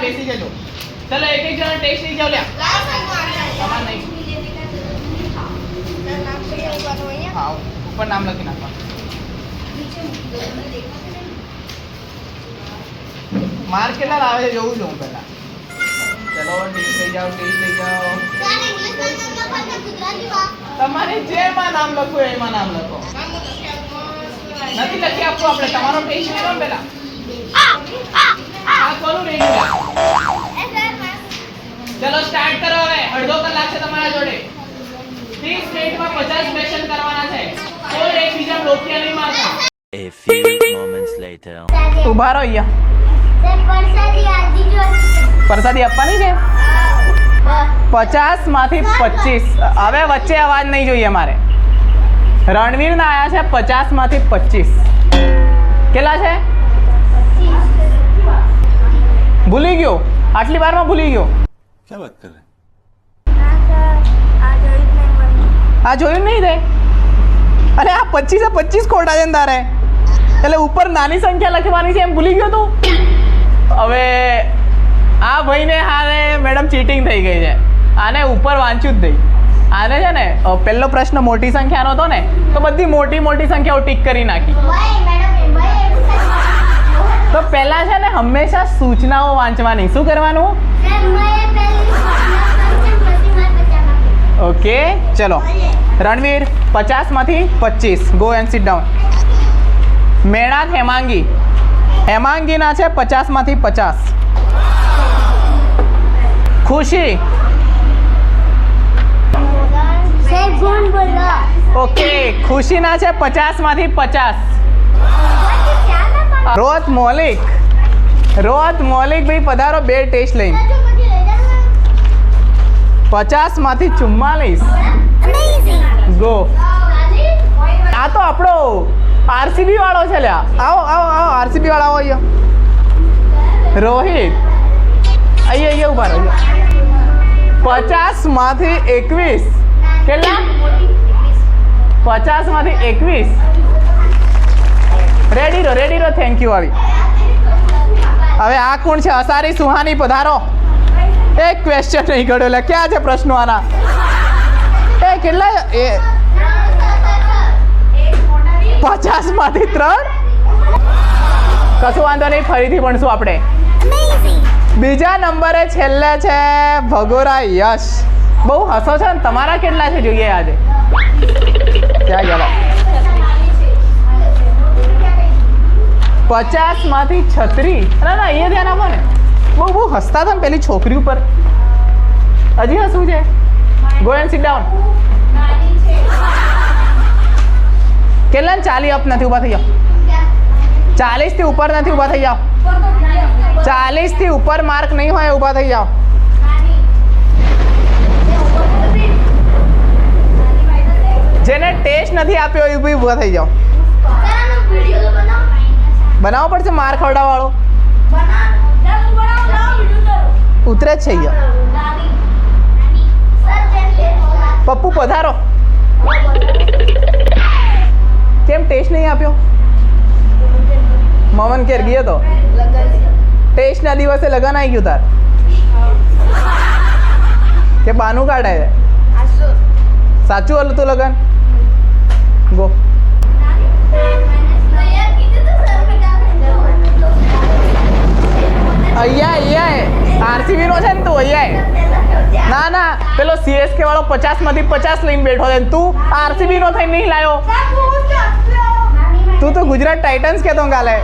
બેસી જજો. ચલો એક એક જણા ટેસ્ટ લઈ જાઓ લ્યા. તમાર નહીં. હા ઉપર નામ લખી નાખવાનું. માર્ક કેટલા લાવે છે જોઉં છું હું પહેલા. ચલો ટેસ્ટ લઈ જાઓ, ટેસ્ટ લઈ જાઓ. તમારે જેમાં નામ લખવું એમાં નામ લખો. નથી લખી આપવું આપણે. તમારો ટેસ્ટ લેવો પહેલા. આ કોનું રેડી? ચલો સ્ટાર્ટ કરો હવે. અડધો કલાક છે તમારા જોડે. 30 મિનિટમાં 50 ક્વેશ્ચન કરવાના છે. કોઈ એકબીજા બ્લોકિયા નહીં મારતા. A few moments later. ઉભા રહો અહીંયા. પ્રસાદી આપવાની છે 50 માંથી 25. હવે વચ્ચે અવાજ નહીં જોઈએ મારે. રણવીર ના આયા છે 50 માંથી 25. કેટલા છે? ભૂલી ગયો. આટલી વારમાં ભૂલી ગયો. क्या बात कर रहे हैं? આ જોયું નહીં રે? અરે આ 25 ખોટા છે ને તારે. એટલે ઉપર નાની સંખ્યા લખવાની છે એમ ભૂલી ગયો તું. હવે આ ભાઈને હારે મેડમ ચીટિંગ થઈ ગઈ છે. આને ઉપર વાંચ્યું જ નહીં. આને છે ને પહેલો પ્રશ્ન મોટી સંખ્યાનો હતો ને તો બધી મોટી મોટી સંખ્યાઓ ટીક કરી નાખી. તો પહેલા છે ને હંમેશા સૂચનાઓ વાંચવાની. શું કરવાનું? ઓકે ચલો રણવીર 50 માંથી 25. Go and sit down. Menat Hemangi. હેમાંગીના છે 50 માંથી 50. ખુશી. ઓકે ખુશીના છે 50 માંથી 50. રોહત મૌલિક. રોહત મૌલિક ભાઈ પધારો બે ટેસ્ટ લઈને. 50 માંથી 44. ગો. આ તો આપણો આરસીબી વાળો છે લ્યા. આવો આવો આવો આરસીબી વાળા આવો અહીંયા. રોહિત અહીંયા ઉભા રહો. 50 માંથી 21. કેટલા? 50 માંથી 21. રેડી રો થેન્ક યુ. આવી હવે આ કોણ છે? અસારી સુહાની પધારો. એક ક્વેશ્ચન નહીં કર્યો એટલે ક્યાં છે પ્રશ્નો આના? એ કેટલા? એ 50 માંથી 3. કશું વાંધો નહીં, ફરીથી ભણશું આપણે. બીજા નંબરે છેલ્લે છે ભગોરા યશ. બહુ હસો છો ને. તમારા કેટલા છે જોઈએ આજે? ક્યાં ગયા? 50 માંથી 36. ના અહીંયા ધ્યાન આપો ને. બહુ હસતા હતા ને પેલી છોકરી ઉપર. હજી હસવું છે? Go and sit down. કેટલા 40 અપ નથી? ઊભા થઈ જાઓ. 40 થી ઉપર નથી? ઊભા થઈ જાઓ. 40 થી ઉપર માર્ક નહીં હોય ઊભા થઈ જાઓ. જેને ટેસ્ટ નથી આપ્યો એ બી ઊભા થઈ જાઓ. બનાવવો પડશે માર ખવડાવ વાળો. ઉતરે જ છે અહીંયા. પપ્પુ પધારો. કેમ ટેસ્ટ નહીં આપ્યો? મમન કેર ગયો તો ટેસ્ટ ના દિવસે લગન આવી ગયું તાર કે બાનું કાઢે છે? સાચું હતું તું લગન? ગો. અહીંયા આરસીબી નો છે ને તું? અહીંયા ના ના પેલો સીએસકે વાળો 50 માંથી 50 લઈને બેઠો છે. તું આરસીબી નો થઈને નહીં લાયો. તું તો ગુજરાત ટાઇટન્સ કહેતો કાલે.